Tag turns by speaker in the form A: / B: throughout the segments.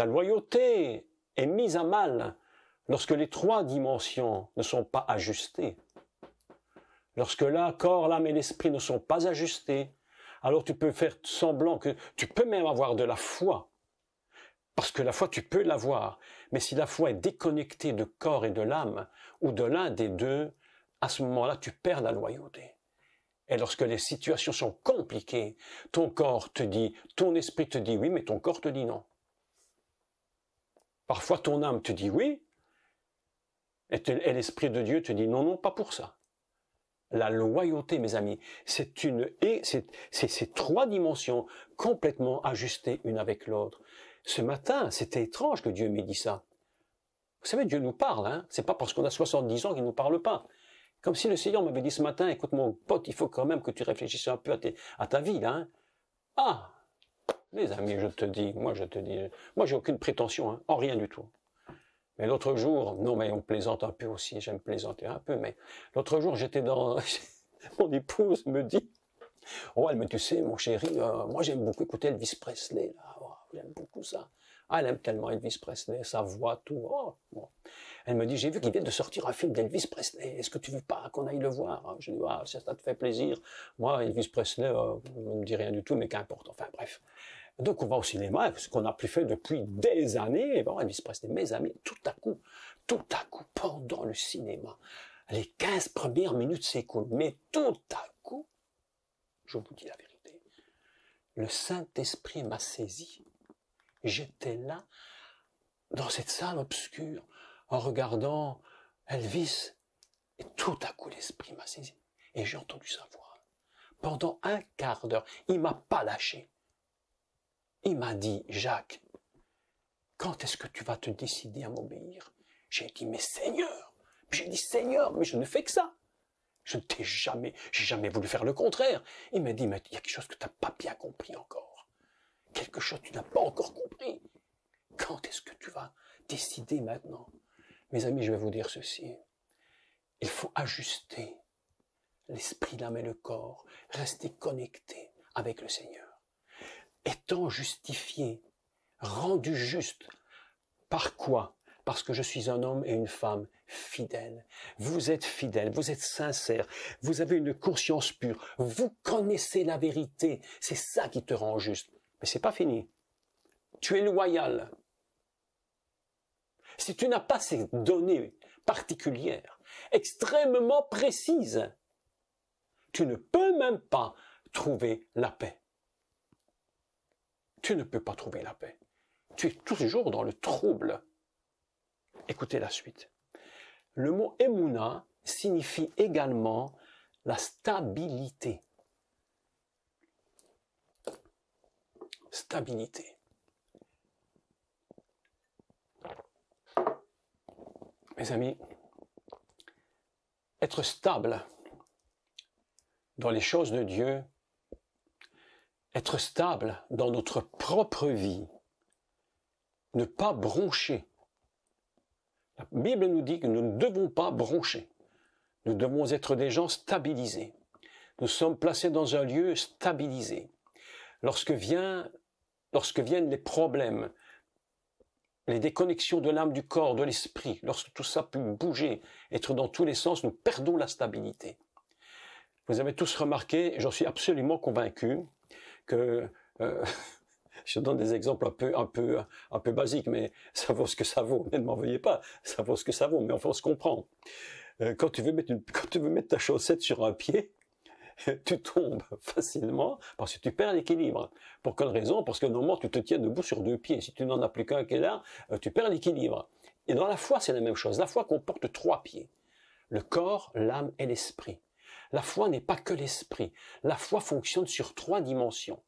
A: La loyauté est mise à mal lorsque les trois dimensions ne sont pas ajustées. Lorsque le corps, l'âme et l'esprit ne sont pas ajustés, alors tu peux faire semblant que tu peux même avoir de la foi. Parce que la foi, tu peux l'avoir. Mais si la foi est déconnectée de corps et de l'âme, ou de l'un des deux, à ce moment-là, tu perds la loyauté. Et lorsque les situations sont compliquées, ton corps te dit, ton esprit te dit oui, mais ton corps te dit non. Parfois, ton âme te dit oui, et l'esprit de Dieu te dit non, non, pas pour ça. La loyauté, mes amis, c'est ces trois dimensions complètement ajustées une avec l'autre. Ce matin, c'était étrange que Dieu m'ait dit ça. Vous savez, Dieu nous parle, hein. C'est pas parce qu'on a 70 ans qu'il nous parle pas. Comme si le Seigneur m'avait dit ce matin, écoute mon pote, il faut quand même que tu réfléchisses un peu à ta vie, là, hein. Ah! Mes amis, je te dis, moi j'ai aucune prétention, hein, en rien du tout. Mais l'autre jour, non mais on plaisante un peu aussi, j'aime plaisanter un peu, mais l'autre jour j'étais dans, mon épouse me dit, oh elle me dit, tu sais mon chéri, moi j'aime beaucoup écouter Elvis Presley, là, oh, j'aime beaucoup ça. Ah elle aime tellement Elvis Presley, sa voix, tout. Oh, bon. Elle me dit, j'ai vu qu'il vient de sortir un film d'Elvis Presley, est-ce que tu veux pas qu'on aille le voir? Je dis, ah ça te fait plaisir. Moi Elvis Presley, on me dit rien du tout, mais qu'importe, enfin bref. Donc on va au cinéma, ce qu'on n'a plus fait depuis des années, bon, Elvis Presley, mes amis, tout à coup, pendant le cinéma, les 15 premières minutes s'écoulent, mais tout à coup, je vous dis la vérité, le Saint-Esprit m'a saisi. J'étais là, dans cette salle obscure, en regardant Elvis, et tout à coup l'Esprit m'a saisi. Et j'ai entendu sa voix. Pendant un quart d'heure, il m'a pas lâché. Il m'a dit, Jacques, quand est-ce que tu vas te décider à m'obéir? J'ai dit, mais Seigneur, j'ai dit, Seigneur, mais je ne fais que ça. J'ai jamais voulu faire le contraire. Il m'a dit, mais il y a quelque chose que tu n'as pas bien compris encore. Quelque chose que tu n'as pas encore compris. Quand est-ce que tu vas décider maintenant? Mes amis, je vais vous dire ceci. Il faut ajuster l'esprit, l'âme et le corps, rester connecté avec le Seigneur. Étant justifié, rendu juste, par quoi? Parce que je suis un homme et une femme fidèles. Vous êtes fidèles, vous êtes sincères, vous avez une conscience pure, vous connaissez la vérité, c'est ça qui te rend juste. Mais c'est pas fini. Tu es loyal. Si tu n'as pas ces données particulières, extrêmement précises, tu ne peux même pas trouver la paix. Tu ne peux pas trouver la paix. Tu es toujours dans le trouble. Écoutez la suite. Le mot Emouna signifie également la stabilité. Stabilité. Mes amis, être stable dans les choses de Dieu, être stable dans notre propre vie, ne pas broncher. La Bible nous dit que nous ne devons pas broncher. Nous devons être des gens stabilisés. Nous sommes placés dans un lieu stabilisé. Lorsque viennent les problèmes, les déconnexions de l'âme, du corps, de l'esprit, lorsque tout ça peut bouger, être dans tous les sens, nous perdons la stabilité. Vous avez tous remarqué, j'en suis absolument convaincu, que je donne des exemples un peu basiques, mais ça vaut ce que ça vaut. Ne m'en veuillez pas, ça vaut ce que ça vaut, mais enfin on se comprend. Quand tu veux mettre ta chaussette sur un pied, tu tombes facilement parce que tu perds l'équilibre. Pour quelle raison? Parce que normalement tu te tiens debout sur deux pieds. Si tu n'en as plus qu'un qui est là, tu perds l'équilibre. Et dans la foi, c'est la même chose. La foi comporte trois pieds. Le corps, l'âme et l'esprit. La foi n'est pas que l'esprit. La foi fonctionne sur trois dimensions.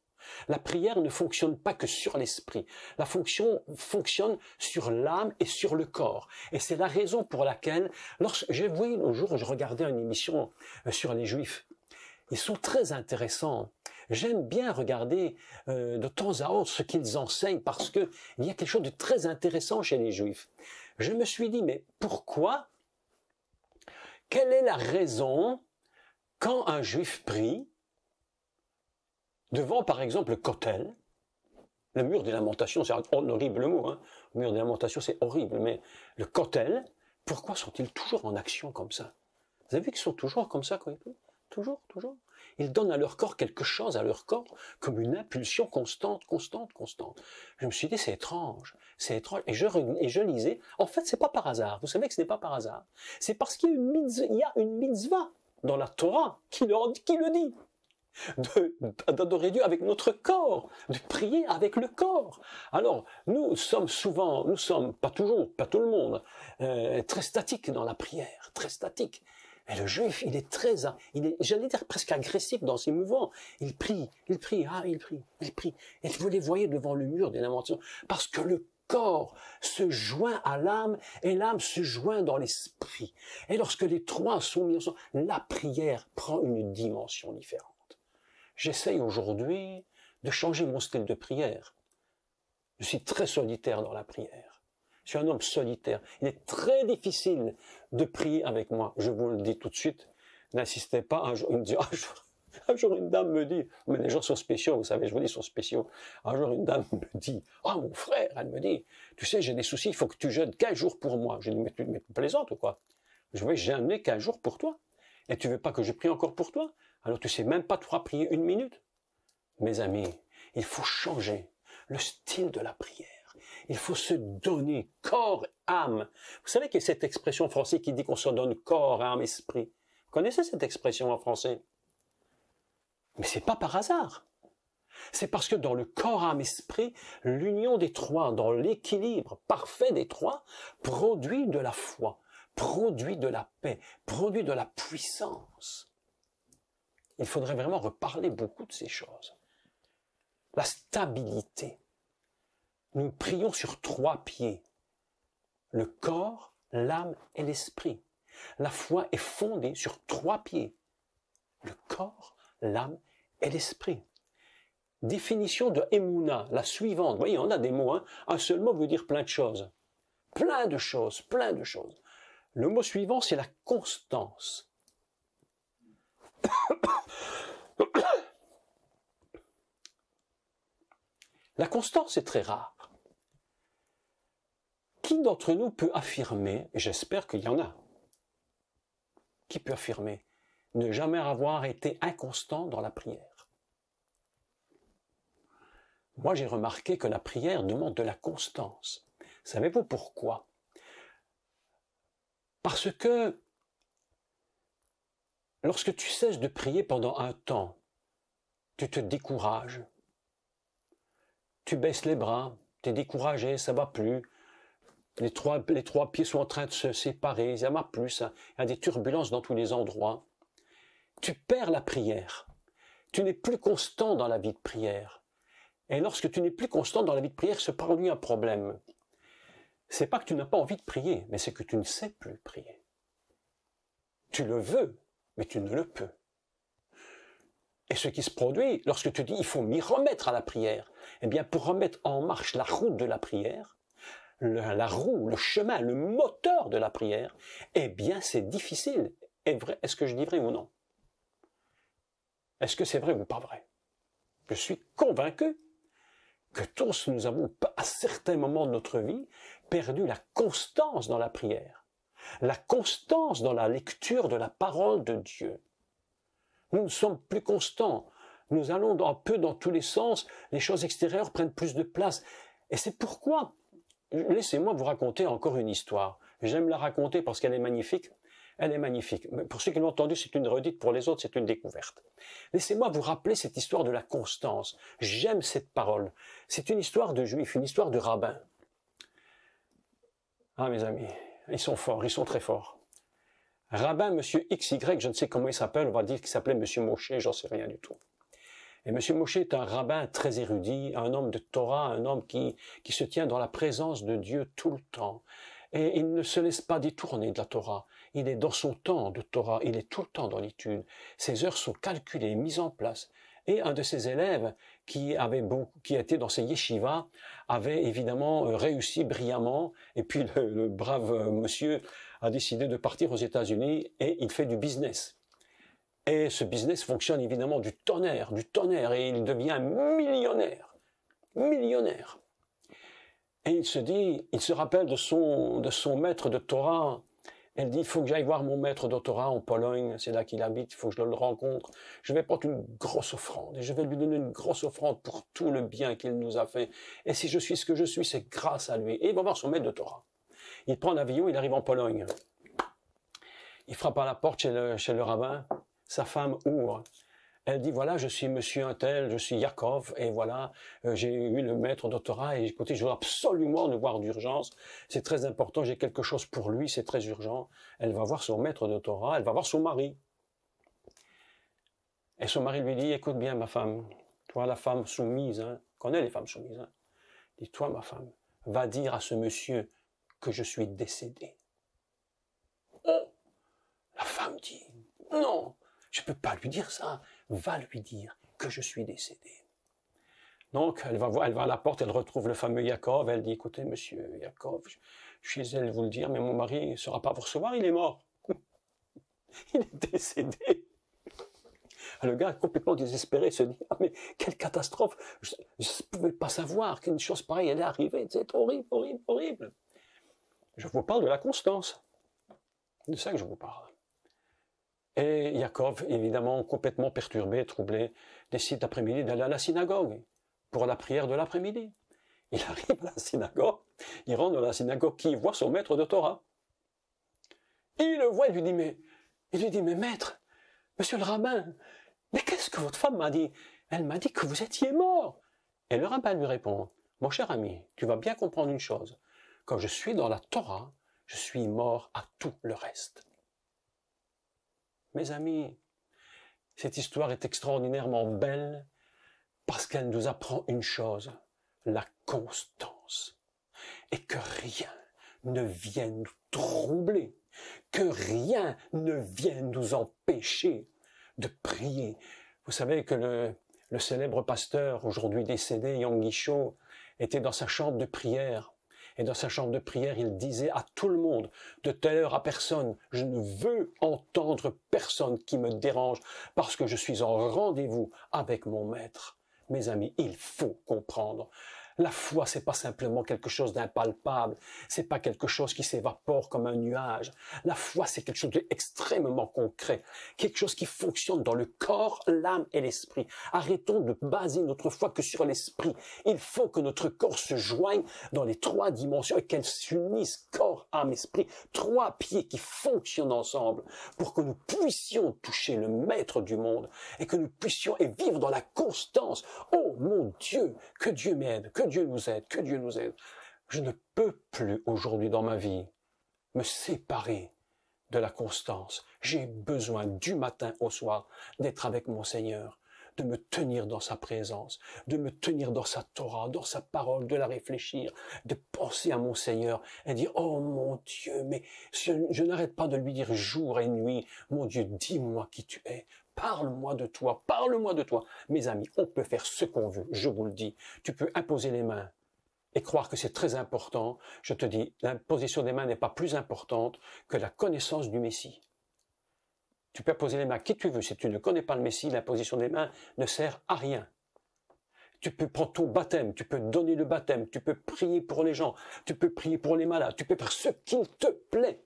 A: La prière ne fonctionne pas que sur l'esprit. La fonction fonctionne sur l'âme et sur le corps. Et c'est la raison pour laquelle, j'ai vu le jour où je regardais une émission sur les Juifs, ils sont très intéressants. J'aime bien regarder de temps à autre ce qu'ils enseignent parce que il y a quelque chose de très intéressant chez les Juifs. Je me suis dit, mais pourquoi? Quelle est la raison quand un Juif prie devant, par exemple, le Kotel, Le mur des lamentations, c'est un horrible mot, hein. Le mur des lamentations, c'est horrible, mais le cotel, pourquoi sont-ils toujours en action comme ça? Vous avez vu qu'ils sont toujours comme ça, quoi? Toujours, toujours. Ils donnent à leur corps quelque chose, à leur corps, comme une impulsion constante, constante, constante. Je me suis dit, c'est étrange, c'est étrange. Et je lisais, en fait, c'est pas par hasard. Vous savez que ce n'est pas par hasard. C'est parce qu'il y a une mitzvah dans la Torah qui le dit. D'adorer Dieu avec notre corps, de prier avec le corps. Alors, nous sommes, pas toujours, pas tout le monde, très statiques dans la prière, très statiques. Et le juif, il est j'allais dire presque agressif dans ses mouvements. Il prie, il prie. Et vous les voyez devant le mur des lamentations, parce que le corps se joint à l'âme et l'âme se joint dans l'esprit. Et lorsque les trois sont mis ensemble, la prière prend une dimension différente. J'essaye aujourd'hui de changer mon style de prière. Je suis très solitaire dans la prière. Je suis un homme solitaire. Il est très difficile de prier avec moi. Je vous le dis tout de suite. N'insistez pas. Un jour, une dame me dit, mais les gens sont spéciaux, vous savez, je vous dis, ils sont spéciaux. Un jour, une dame me dit, mon frère, elle me dit, tu sais, j'ai des soucis, il faut que tu jeûnes 15 jours pour moi. Je dis, mais tu plaisantes ou quoi? Je vais jeûner 15 jours pour toi. Et tu veux pas que je prie encore pour toi? Alors tu sais même pas toi prier 1 minute? Mes amis, il faut changer le style de la prière. Il faut se donner corps, âme. Vous savez qu'il y a cette expression en français qui dit qu'on se donne corps, âme, esprit. Vous connaissez cette expression en français? Mais c'est pas par hasard. C'est parce que dans le corps, âme, esprit, l'union des trois, dans l'équilibre parfait des trois, produit de la foi, produit de la paix, produit de la puissance. Il faudrait vraiment reparler beaucoup de ces choses. La stabilité. Nous prions sur 3 pieds. Le corps, l'âme et l'esprit. La foi est fondée sur 3 pieds. Le corps, l'âme et l'esprit. Définition de Emouna, la suivante. Vous voyez, on a des mots, hein. Un seul mot veut dire plein de choses. Plein de choses, plein de choses. Le mot suivant, c'est la constance. La constance est très rare. Qui d'entre nous peut affirmer, et j'espère qu'il y en a, qui peut affirmer ne jamais avoir été inconstant dans la prière? Moi, j'ai remarqué que la prière demande de la constance. Savez-vous pourquoi? Parce que lorsque tu cesses de prier pendant un temps, tu te décourages. Tu baisses les bras, tu es découragé, ça va plus. Les trois pieds sont en train de se séparer, ça va plus, ça. Il y a des turbulences dans tous les endroits. Tu perds la prière. Tu n'es plus constant dans la vie de prière. Et lorsque tu n'es plus constant dans la vie de prière, se produit un problème. C'est pas que tu n'as pas envie de prier, mais c'est que tu ne sais plus prier. Tu le veux, mais tu ne le peux. Et ce qui se produit, lorsque tu dis il faut m'y remettre à la prière, eh bien pour remettre en marche la route de la prière, la roue, le chemin, le moteur de la prière, eh bien c'est difficile. Est-ce que je dis vrai ou non? Est-ce que c'est vrai ou pas vrai? Je suis convaincu que tous nous avons, à certains moments de notre vie, perdu la constance dans la prière, la constance dans la lecture de la parole de Dieu. Nous ne sommes plus constants. Nous allons un peu dans tous les sens. Les choses extérieures prennent plus de place. Et c'est pourquoi, laissez-moi vous raconter encore une histoire. J'aime la raconter parce qu'elle est magnifique. Elle est magnifique. Mais pour ceux qui l'ont entendue, c'est une redite. Pour les autres, c'est une découverte. Laissez-moi vous rappeler cette histoire de la constance. J'aime cette parole. C'est une histoire de juif, une histoire de rabbin. Ah, mes amis, ils sont forts, ils sont très forts. Rabbin, monsieur XY, je ne sais comment il s'appelle, on va dire qu'il s'appelait monsieur Moshe, j'en sais rien du tout. Et monsieur Moshe est un rabbin très érudit, un homme de Torah, un homme qui se tient dans la présence de Dieu tout le temps. Et il ne se laisse pas détourner de la Torah. Il est dans son temps de Torah, il est tout le temps dans l'étude. Ses heures sont calculées, mises en place. Et un de ses élèves, qui était dans ses yeshivas, avait évidemment réussi brillamment. Et puis le brave monsieur a décidé de partir aux États-Unis et il fait du business. Et ce business fonctionne évidemment du tonnerre, et il devient millionnaire. millionnaire. Et il se rappelle de son maître de Torah. Elle dit, il faut que j'aille voir mon maître de Torah en Pologne, c'est là qu'il habite, il faut que je le rencontre. Je vais prendre une grosse offrande et je vais lui donner une grosse offrande pour tout le bien qu'il nous a fait. Et si je suis ce que je suis, c'est grâce à lui. Et il va voir son maître de Torah. Il prend l'avion, il arrive en Pologne. Il frappe à la porte chez le rabbin. Sa femme ouvre. Elle dit, voilà, je suis monsieur untel, je suis Yaakov, et voilà, j'ai eu le maître de Torah, et écoutez, je dois absolument le voir d'urgence, c'est très important, j'ai quelque chose pour lui, c'est très urgent. Elle va voir son maître de Torah, elle va voir son mari. Et son mari lui dit, écoute bien ma femme, toi la femme soumise, connais les femmes soumises, dis-toi ma femme, va dire à ce monsieur que je suis décédé. Oh, la femme dit, non, je ne peux pas lui dire ça. Va lui dire que je suis décédé. Donc, elle va à la porte, elle retrouve le fameux Yaakov, elle dit, écoutez, monsieur Yaakov, je suis désolé de vous le dire, mais mon mari ne saura pas vous recevoir, il est mort. Il est décédé. Le gars, complètement désespéré, se dit, ah mais quelle catastrophe, je ne pouvais pas savoir qu'une chose pareille allait arriver, c'est horrible, horrible, horrible. Je vous parle de la constance. C'est de ça que je vous parle. Et Yaakov, évidemment, complètement perturbé, troublé, décide d'après-midi d'aller à la synagogue pour la prière de l'après-midi. Il arrive à la synagogue, il rentre dans la synagogue, qui voit son maître de Torah. Il le voit, il lui dit, mais maître, monsieur le rabbin, mais qu'est-ce que votre femme m'a dit? Elle m'a dit que vous étiez mort. Et le rabbin lui répond, mon cher ami, tu vas bien comprendre une chose, quand je suis dans la Torah, je suis mort à tout le reste. Mes amis, cette histoire est extraordinairement belle parce qu'elle nous apprend une chose, la constance. Et que rien ne vienne nous troubler, que rien ne vienne nous empêcher de prier. Vous savez que le célèbre pasteur, aujourd'hui décédé, Yang Guichot, était dans sa chambre de prière. Et dans sa chambre de prière, il disait à tout le monde, de telle heure à personne, je ne veux entendre personne qui me dérange parce que je suis en rendez-vous avec mon maître. Mes amis, il faut comprendre. La foi, c'est pas simplement quelque chose d'impalpable, c'est pas quelque chose qui s'évapore comme un nuage. La foi, c'est quelque chose d'extrêmement concret, quelque chose qui fonctionne dans le corps, l'âme et l'esprit. Arrêtons de baser notre foi que sur l'esprit. Il faut que notre corps se joigne dans les trois dimensions et qu'elles s'unissent, corps, âme, esprit, trois pieds qui fonctionnent ensemble pour que nous puissions toucher le maître du monde et que nous puissions et vivre dans la constance. Oh mon Dieu, que Dieu m'aide, que Dieu nous aide, que Dieu nous aide. Je ne peux plus aujourd'hui dans ma vie me séparer de la constance. J'ai besoin du matin au soir d'être avec mon Seigneur, de me tenir dans sa présence, de me tenir dans sa Torah, dans sa parole, de la réfléchir, de penser à mon Seigneur et dire, oh mon Dieu, mais je n'arrête pas de lui dire jour et nuit, mon Dieu, dis-moi qui tu es. Parle-moi de toi, parle-moi de toi. Mes amis, on peut faire ce qu'on veut, je vous le dis. Tu peux imposer les mains et croire que c'est très important. Je te dis, l'imposition des mains n'est pas plus importante que la connaissance du Messie. Tu peux imposer les mains à qui tu veux. Si tu ne connais pas le Messie, l'imposition des mains ne sert à rien. Tu peux prendre ton baptême, tu peux donner le baptême, tu peux prier pour les gens, tu peux prier pour les malades, tu peux faire ce qu'il te plaît.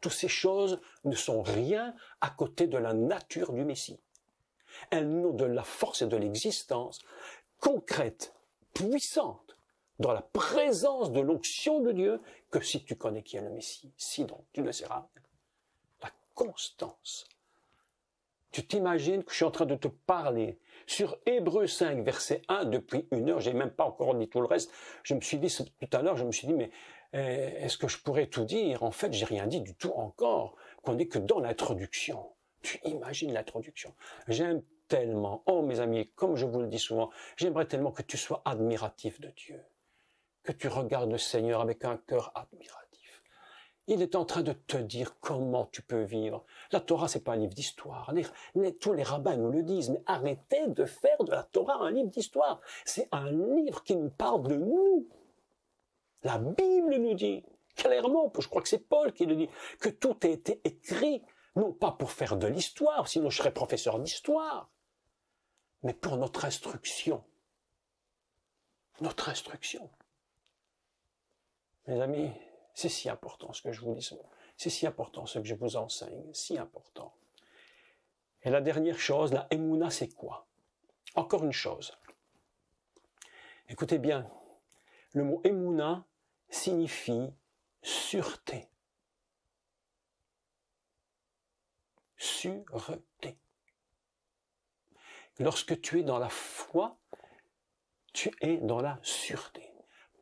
A: Toutes ces choses ne sont rien à côté de la nature du Messie. Elles n'ont de la force et de l'existence concrète, puissante, dans la présence de l'onction de Dieu, que si tu connais qui est le Messie. Sinon, tu ne seras rien. La constance. Tu t'imagines que je suis en train de te parler sur Hébreux 5, verset 1, depuis 1 heure, j'ai même pas encore dit tout le reste. Je me suis dit, tout à l'heure, je me suis dit, mais est-ce que je pourrais tout dire? En fait, j'ai rien dit du tout encore, qu'on n'est que dans l'introduction. Tu imagines l'introduction. J'aime tellement, oh mes amis, comme je vous le dis souvent, j'aimerais tellement que tu sois admiratif de Dieu, que tu regardes le Seigneur avec un cœur admiratif. Il est en train de te dire comment tu peux vivre. La Torah, c'est pas un livre d'histoire. Tous les rabbins nous le disent, mais arrêtez de faire de la Torah un livre d'histoire. C'est un livre qui nous parle de nous. La Bible nous dit clairement, je crois que c'est Paul qui le dit, que tout a été écrit, non pas pour faire de l'histoire, sinon je serais professeur d'histoire, mais pour notre instruction. notre instruction. Mes amis, c'est si important ce que je vous dis, c'est si important ce que je vous enseigne, si important. Et la dernière chose, la émouna, c'est quoi? Encore une chose. Écoutez bien, le mot émouna signifie sûreté. Sûreté. Lorsque tu es dans la foi, tu es dans la sûreté.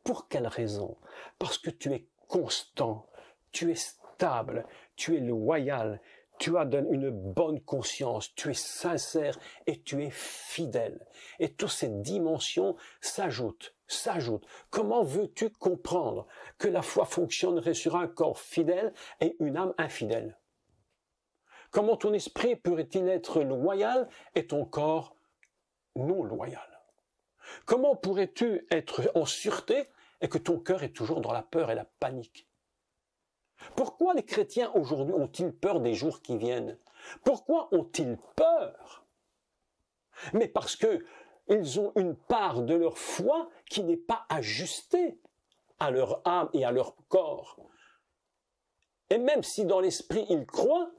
A: Pour quelle raison? Parce que tu es constant, tu es stable, tu es loyal, tu as une bonne conscience, tu es sincère et tu es fidèle. Et toutes ces dimensions s'ajoutent. Comment veux-tu comprendre que la foi fonctionnerait sur un corps fidèle et une âme infidèle? Comment ton esprit pourrait-il être loyal et ton corps non loyal? Comment pourrais-tu être en sûreté et que ton cœur est toujours dans la peur et la panique? Pourquoi les chrétiens aujourd'hui ont-ils peur des jours qui viennent? Pourquoi ont-ils peur? Mais parce que ils ont une part de leur foi qui n'est pas ajustée à leur âme et à leur corps. Et même si dans l'esprit ils croient,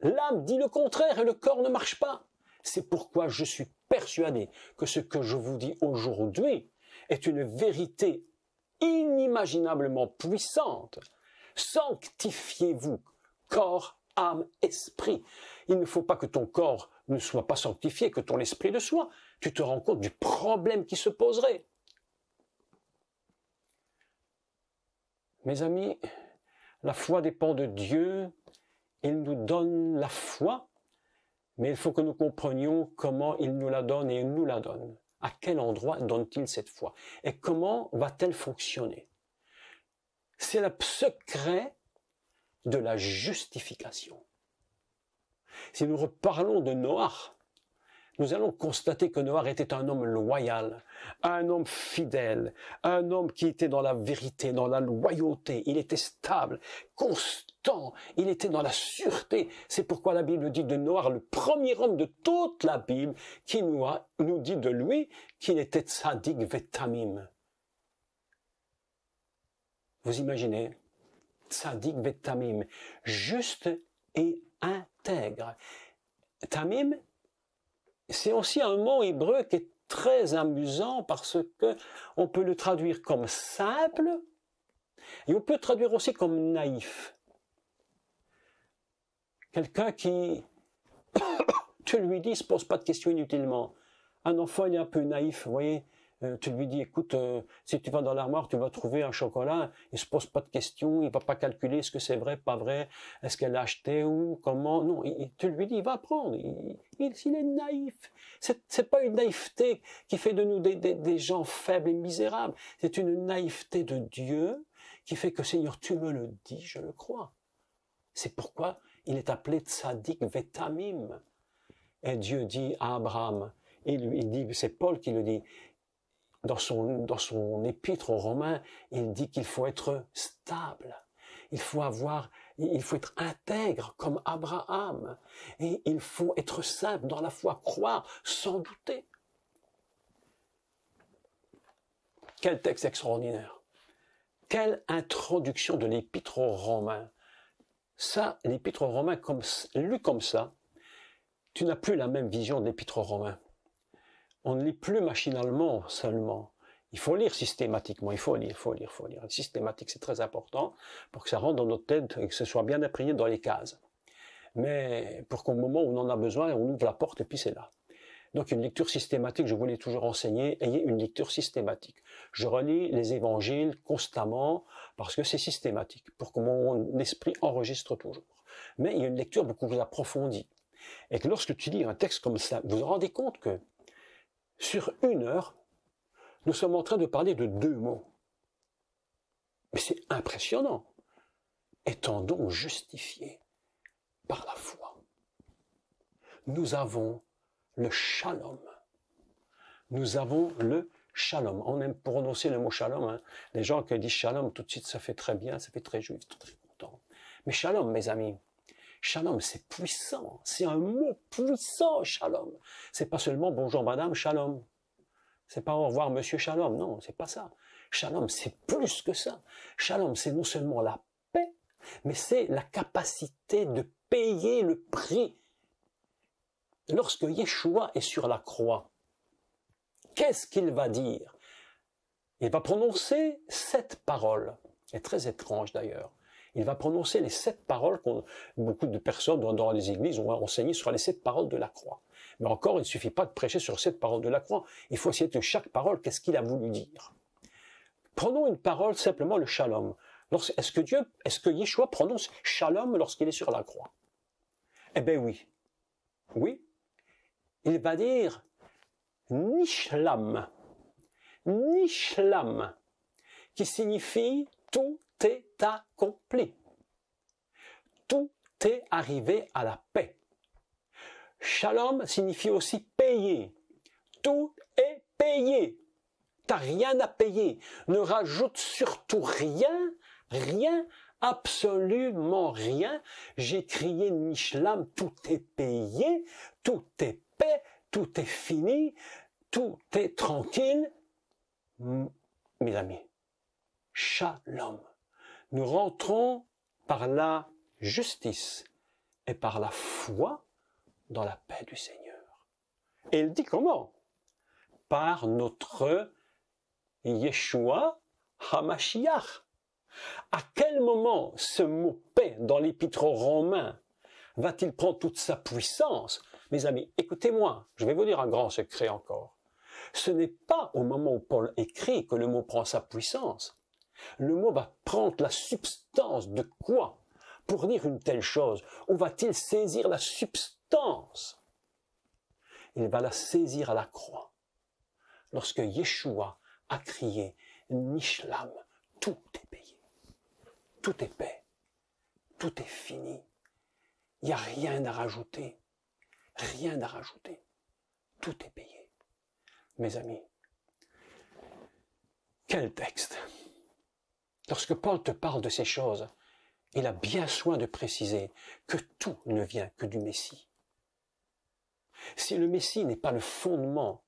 A: l'âme dit le contraire et le corps ne marche pas. C'est pourquoi je suis persuadé que ce que je vous dis aujourd'hui est une vérité inimaginablement puissante. Sanctifiez-vous, corps, âme, esprit. Il ne faut pas que ton corps ne soit pas sanctifié, que ton esprit le soit. Tu te rends compte du problème qui se poserait. Mes amis, la foi dépend de Dieu. Il nous donne la foi, mais il faut que nous comprenions comment il nous la donne et il nous la donne. À quel endroit donne-t-il cette foi? Et comment va-t-elle fonctionner? C'est le secret de la justification. Si nous reparlons de Noach, nous allons constater que Noach était un homme loyal, un homme fidèle, un homme qui était dans la vérité, dans la loyauté. Il était stable, constant, il était dans la sûreté. C'est pourquoi la Bible dit de Noach, le premier homme de toute la Bible, qui nous dit de lui qu'il était tzadik vetamim. Vous imaginez, tzadik vetamim, juste et intègre. Tamim, c'est aussi un mot hébreu qui est très amusant parce que on peut le traduire comme simple et on peut le traduire aussi comme naïf. Quelqu'un qui, tu lui dis, se pose pas de questions inutilement. Un enfant, il est un peu naïf, vous voyez. Tu lui dis, écoute, si tu vas dans l'armoire, tu vas trouver un chocolat, il se pose pas de questions, il va pas calculer est-ce que c'est vrai, pas vrai, est-ce qu'elle l'a acheté ou comment, non, tu lui dis, il va prendre, il est naïf. C'est pas une naïveté qui fait de nous des gens faibles et misérables, c'est une naïveté de Dieu qui fait que Seigneur, tu me le dis, je le crois. C'est pourquoi il est appelé Tzadik Vetamim. Et Dieu dit à Abraham, il dit, c'est Paul qui le dit, dans son épître aux Romains, il dit qu'il faut être stable. Il faut être intègre comme Abraham. Et il faut être simple dans la foi, croire sans douter. Quel texte extraordinaire. Quelle introduction de l'épître aux Romains. Ça, l'épître aux Romains, lu comme ça, tu n'as plus la même vision de l'épître aux Romains. On ne lit plus machinalement seulement. Il faut lire systématiquement, il faut lire. Systématique, c'est très important pour que ça rentre dans notre tête et que ce soit bien imprégné dans les cases. Mais pour qu'au moment où on en a besoin, on ouvre la porte et puis c'est là. Donc une lecture systématique, je vous l'ai toujours enseigné, ayez une lecture systématique. Je relis les évangiles constamment parce que c'est systématique, pour que mon esprit enregistre toujours. Mais il y a une lecture beaucoup plus approfondie. Et que lorsque tu lis un texte comme ça, vous vous rendez compte que sur 1 heure, nous sommes en train de parler de 2 mots. Mais c'est impressionnant. Étant donc justifiés par la foi, nous avons le shalom. Nous avons le shalom. On aime prononcer le mot shalom. Hein. Les gens qui disent shalom, tout de suite, ça fait très bien, ça fait très juif, très content. Mais shalom, mes amis, shalom, c'est puissant. C'est un mot puissant, shalom. C'est pas seulement bonjour madame, shalom. C'est pas au revoir Monsieur Shalom, non, c'est pas ça. Shalom, c'est plus que ça. Shalom, c'est non seulement la paix, mais c'est la capacité de payer le prix. Lorsque Yeshua est sur la croix, qu'est-ce qu'il va dire? Il va prononcer 7 paroles. C'est très étrange d'ailleurs. Il va prononcer les 7 paroles que beaucoup de personnes dans les églises ont enseigné sur les 7 paroles de la croix. Mais encore, il ne suffit pas de prêcher sur 7 paroles de la croix. Il faut essayer de chaque parole, qu'est-ce qu'il a voulu dire. Prenons une parole, simplement le shalom. Est-ce que Yeshua prononce shalom lorsqu'il est sur la croix? Eh bien oui. Oui. Il va dire nishlam. Nishlam. Qui signifie tout est accompli. Tout est arrivé à la paix. Shalom signifie aussi payer. Tout est payé. T'as rien à payer. Ne rajoute surtout rien, rien, absolument rien. J'ai crié Nishlam, tout est payé, tout est paix, tout est fini, tout est tranquille. Mes amis, Shalom. Nous rentrons par la justice et par la foi dans la paix du Seigneur. Et il dit comment? Par notre Yeshua HaMashiach. À quel moment ce mot paix dans l'épître aux Romains va-t-il prendre toute sa puissance? Mes amis, écoutez-moi, je vais vous dire un grand secret encore. Ce n'est pas au moment où Paul écrit que le mot prend sa puissance. Le mot va prendre la substance de quoi? Pour dire une telle chose, où va-t-il saisir la substance? Il va la saisir à la croix. Lorsque Yeshua a crié Nishlam, tout est payé. Tout est paix. Tout est fini. Il n'y a rien à rajouter. Rien à rajouter. Tout est payé. Mes amis, quel texte! Lorsque Paul te parle de ces choses, il a bien soin de préciser que tout ne vient que du Messie. Si le Messie n'est pas le fondement,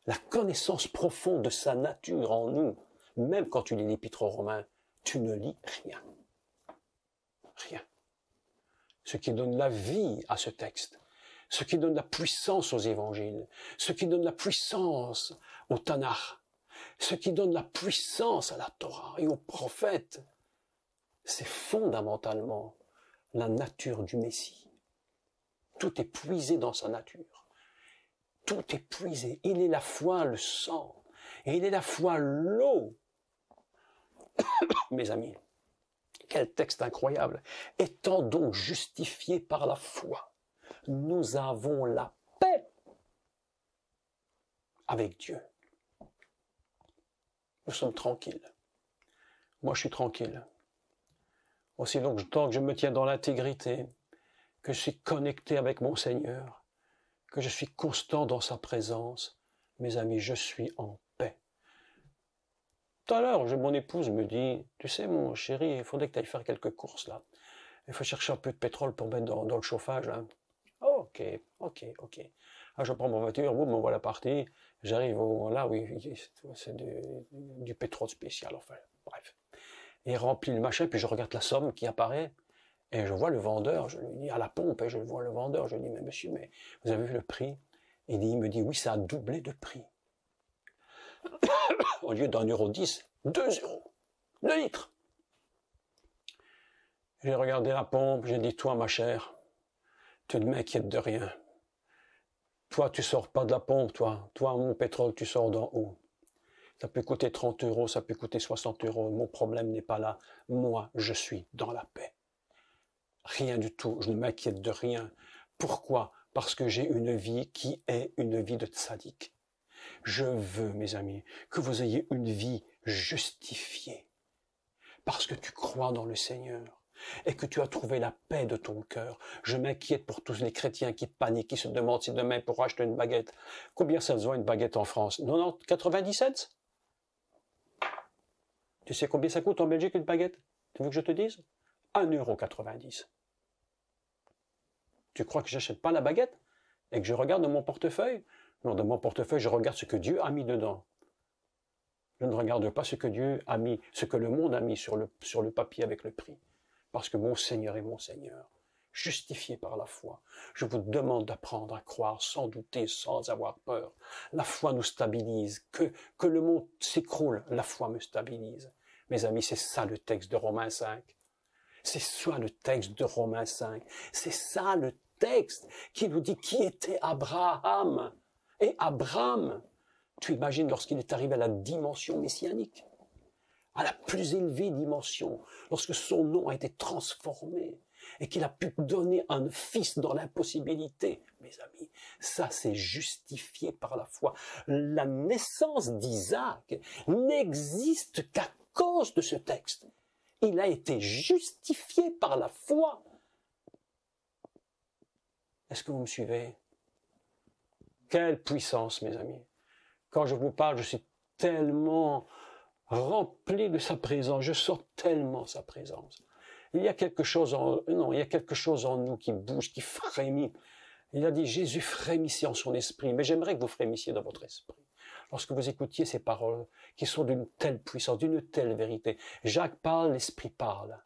A: la connaissance profonde de sa nature en nous, même quand tu lis l'Épître aux Romains, tu ne lis rien. Rien. Ce qui donne la vie à ce texte, ce qui donne la puissance aux évangiles, ce qui donne la puissance au Tanakh, ce qui donne la puissance à la Torah et aux prophètes, c'est fondamentalement la nature du Messie. Tout est puisé dans sa nature. Tout est puisé. Il est la foi, le sang. Et il est la foi, l'eau. Mes amis, quel texte incroyable. Étant donc justifiés par la foi, nous avons la paix avec Dieu. Nous sommes tranquilles. Moi, je suis tranquille. Aussi longtemps que je me tiens dans l'intégrité, que je suis connecté avec mon Seigneur, que je suis constant dans sa présence, mes amis, je suis en paix. Tout à l'heure, mon épouse me dit, tu sais mon chéri, il faudrait que tu ailles faire quelques courses là. Il faut chercher un peu de pétrole pour mettre dans le chauffage. Là. Oh, ok. Ah, je prends ma voiture, boum, me voilà parti. J'arrive là, oui, c'est du pétrole spécial, enfin, bref. Et il remplit le machin, puis je regarde la somme qui apparaît, et je vois le vendeur, je lui dis à la pompe, et je vois le vendeur, je lui dis, mais monsieur, mais vous avez vu le prix? Il me dit, oui, ça a doublé de prix. Au lieu d'1,10 €, 2 €, 2 litres. J'ai regardé la pompe, j'ai dit, toi, ma chère, tu ne m'inquiètes de rien. Toi, tu sors pas de la pompe, toi. Toi, mon pétrole, tu sors d'en haut. Ça peut coûter 30 €, ça peut coûter 60 €. Mon problème n'est pas là. Moi, je suis dans la paix. Rien du tout. Je ne m'inquiète de rien. Pourquoi? Parce que j'ai une vie qui est une vie de tzaddik. Je veux, mes amis, que vous ayez une vie justifiée. Parce que tu crois dans le Seigneur. Et que tu as trouvé la paix de ton cœur. Je m'inquiète pour tous les chrétiens qui paniquent, qui se demandent si demain pourront acheter une baguette. Combien ça se vend une baguette en France? 97? Tu sais combien ça coûte en Belgique une baguette? Tu veux que je te dise? 1,90 €. Tu crois que j'achète pas la baguette? Et que je regarde dans mon portefeuille? Non, dans mon portefeuille, je regarde ce que Dieu a mis dedans. Je ne regarde pas ce que Dieu a mis, ce que le monde a mis sur le papier avec le prix. Parce que mon Seigneur est mon Seigneur, justifié par la foi. Je vous demande d'apprendre à croire sans douter, sans avoir peur. La foi nous stabilise. Que le monde s'écroule, la foi me stabilise. Mes amis, c'est ça le texte de Romains 5. C'est ça le texte de Romains 5. C'est ça le texte qui nous dit qui était Abraham. Et Abraham, tu imagines lorsqu'il est arrivé à la dimension messianique, à la plus élevée dimension, lorsque son nom a été transformé et qu'il a pu donner un fils dans l'impossibilité. Mes amis, ça c'est justifié par la foi. La naissance d'Isaac n'existe qu'à cause de ce texte. Il a été justifié par la foi. Est-ce que vous me suivez? Quelle puissance, mes amis! Quand je vous parle, je suis tellement rempli de sa présence, je sens tellement sa présence. Il y a quelque chose il y a quelque chose en nous qui bouge, qui frémit. Il a dit, Jésus frémissait en son esprit, mais j'aimerais que vous frémissiez dans votre esprit. Lorsque vous écoutiez ces paroles qui sont d'une telle puissance, d'une telle vérité. Jacques parle, l'esprit parle.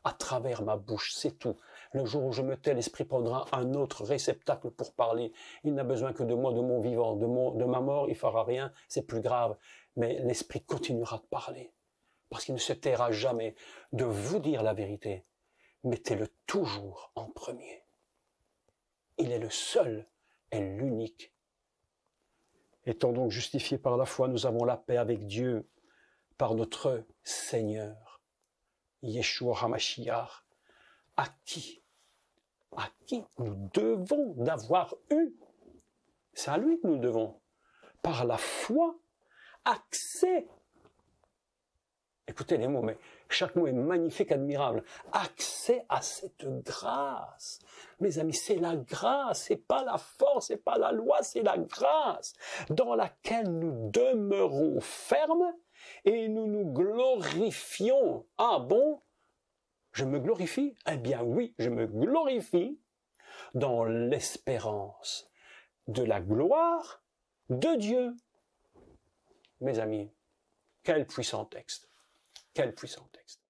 A: À travers ma bouche, c'est tout. Le jour où je me tais, l'esprit prendra un autre réceptacle pour parler. Il n'a besoin que de moi, de mon vivant, de ma mort, il fera rien, c'est plus grave. Mais l'esprit continuera de parler. Parce qu'il ne se taira jamais de vous dire la vérité. Mettez-le toujours en premier. Il est le seul et l'unique. Étant donc justifiés par la foi, nous avons la paix avec Dieu par notre Seigneur, Yeshua HaMashiach, à qui nous devons d'avoir eu, c'est à lui que nous devons, par la foi, accès. Écoutez les mots, mais chaque mot est magnifique, admirable. Accès à cette grâce. Mes amis, c'est la grâce, c'est pas la force, c'est pas la loi, c'est la grâce dans laquelle nous demeurons fermes et nous nous glorifions. Ah bon? Je me glorifie? Eh bien oui, je me glorifie dans l'espérance de la gloire de Dieu. Mes amis, quel puissant texte! Quel puissant texte!